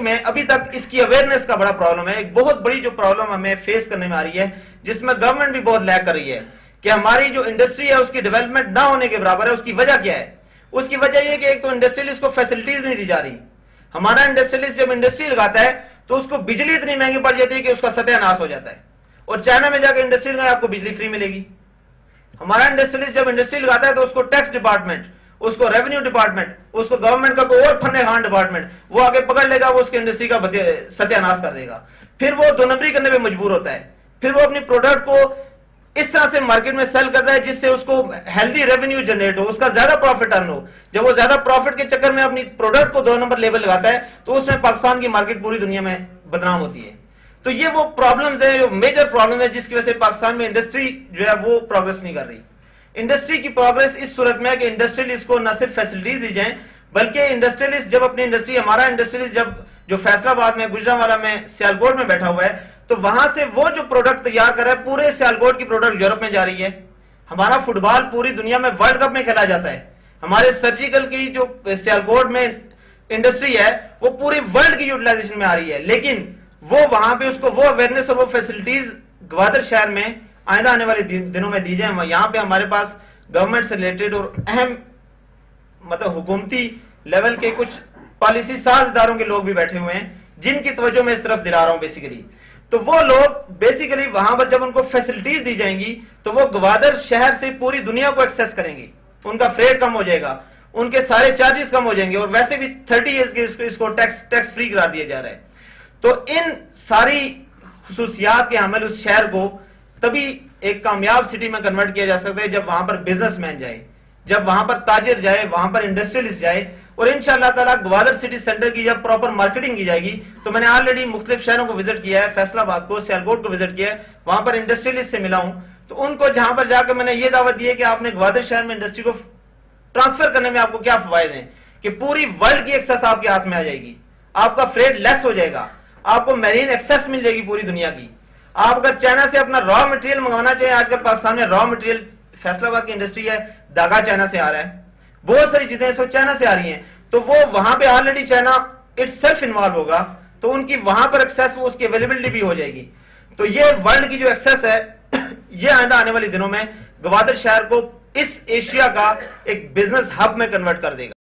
में अभी तक इसकी अवेयरनेस का बड़ा प्रॉब्लम है। एक बहुत बड़ी जो प्रॉब्लम हमें फेस करने में आ रही है, जिसमें गवर्नमेंट भी बहुत लैग कर रही है, कि हमारी जो इंडस्ट्री है उसकी डेवलपमेंट ना होने के बराबर है। उसकी वजह क्या है? उसकी वजह यह कि एक तो इंडस्ट्रियलिस्ट को फैसिलिटीज नहीं दी जा रही। हमारा इंडस्ट्रियलिस्ट जब इंडस्ट्री लगाता है तो उसको बिजली इतनी महंगी पड़ जाती है कि उसका सत्यानाश हो जाता है। और चाइना में जाकर इंडस्ट्री लगाए आपको बिजली फ्री मिलेगी। हमारा इंडस्ट्रियलिस्ट जब इंडस्ट्री लगाता है तो उसको टैक्स डिपार्टमेंट, उसको रेवेन्यू डिपार्टमेंट, उसको गवर्नमेंट का कोई और फन्ने खान डिपार्टमेंट वो आगे पकड़ लेगा, वो उसकी इंडस्ट्री का सत्यानाश कर देगा। फिर वो दो नंबरी करने पे मजबूर होता है। फिर वो अपनी प्रोडक्ट को इस तरह से मार्केट में सेल करता है जिससे उसको हेल्दी रेवेन्यू जनरेट हो, उसका ज्यादा प्रॉफिट अर्न हो। जब वो ज्यादा प्रॉफिट के चक्कर में अपनी प्रोडक्ट को 2 नंबर लेवल लगाता है तो उसमें पाकिस्तान की मार्केट पूरी दुनिया में बदनाम होती है। तो ये वो प्रॉब्लम्स है, जो मेजर प्रॉब्लम है जिसकी वजह से पाकिस्तान में इंडस्ट्री जो है वो प्रोग्रेस नहीं कर रही। इंडस्ट्री की प्रोग्रेस इस सूरत में है कि इंडस्ट्रियलिस्ट को न सिर्फ फैसिलिटीज दी जाए, बल्कि इंडस्ट्रियलिस्ट जब अपनी इंडस्ट्री, हमारा इंडस्ट्रियलिस्ट जब जो फैसलाबाद में, गुजरांवाला में, सियालकोट में बैठा हुआ है, तो वहां से वो जो प्रोडक्ट तैयार कर रहा है, पूरे सियालकोट की प्रोडक्ट यूरोप में जा रही है। हमारा फुटबॉल पूरी दुनिया में वर्ल्ड कप में खेला जाता है। हमारे सर्जिकल की जो सियालकोट में इंडस्ट्री है वो पूरी वर्ल्ड की यूटिलाइजेशन में आ रही है, लेकिन वो वहां पे उसको वो अवेयरनेस और वो फैसिलिटीज ग्वादर शहर में आइंदा आने वाले दिनों में दी जाए। यहाँ पे हमारे पास गवर्नमेंट से रिलेटेड और अहम मतलब हुकूमती लेवल के कुछ पॉलिसी साज इदारों के लोग भी बैठे हुए हैं, जिनकी तवज्जो मैं इस तरफ दिला रहा हूं बेसिकली। तो वो लोग बेसिकली वहां पर जब उनको फैसिलिटीज दी जाएंगी तो वो ग्वादर शहर से पूरी दुनिया को एक्सेस करेंगे, उनका फ्रेट कम हो जाएगा, उनके सारे चार्जेस कम हो जाएंगे, और वैसे भी 30 ईयर्स के इसको टैक्स फ्री करार दिया जा रहा है। तो इन सारी खुसूसियात के हमल उस शहर को तभी एक कामयाब सिटी में कन्वर्ट किया जा सकता है जब वहां पर बिजनेसमैन जाए, जब वहां पर ताजिर जाए, वहां पर इंडस्ट्रियलिस्ट जाए। और इंशाअल्लाह ताला ग्वादर सिटी सेंटर की जब प्रॉपर मार्केटिंग की जाएगी, तो मैंने ऑलरेडी मुख्तलिफ शहरों को विजिट किया है, फैसलाबाद को, सियालकोट को विजिट किया है, वहां पर इंडस्ट्रियलिस्ट से मिला हूं। तो उनको जहां पर जाकर मैंने ये दावत दी है कि आपने ग्वादर शहर में इंडस्ट्री को ट्रांसफर करने में आपको क्या फायदे हैं, कि पूरी वर्ल्ड की एक्सेस आपके हाथ में आ जाएगी, आपका फ्रेट लेस हो जाएगा, आपको मैरीन एक्सेस मिल जाएगी पूरी दुनिया की। आप अगर चाइना से अपना रॉ मटेरियल मंगवाना चाहिए, आजकल पाकिस्तान में रॉ मटेरियल, फैसलाबाद की इंडस्ट्री है, धागा चाइना से आ रहा है, बहुत सारी चीजें इस वक्त चाइना से आ रही हैं, तो वो वहां पे ऑलरेडी चाइना इटसेल्फ इन्वॉल्व होगा, तो उनकी वहां पर एक्सेस, वो उसकी अवेलेबिलिटी भी हो जाएगी। तो ये वर्ल्ड की जो एक्सेस है ये आइंदा आने वाले दिनों में ग्वादर शहर को इस एशिया का एक बिजनेस हब में कन्वर्ट कर देगा।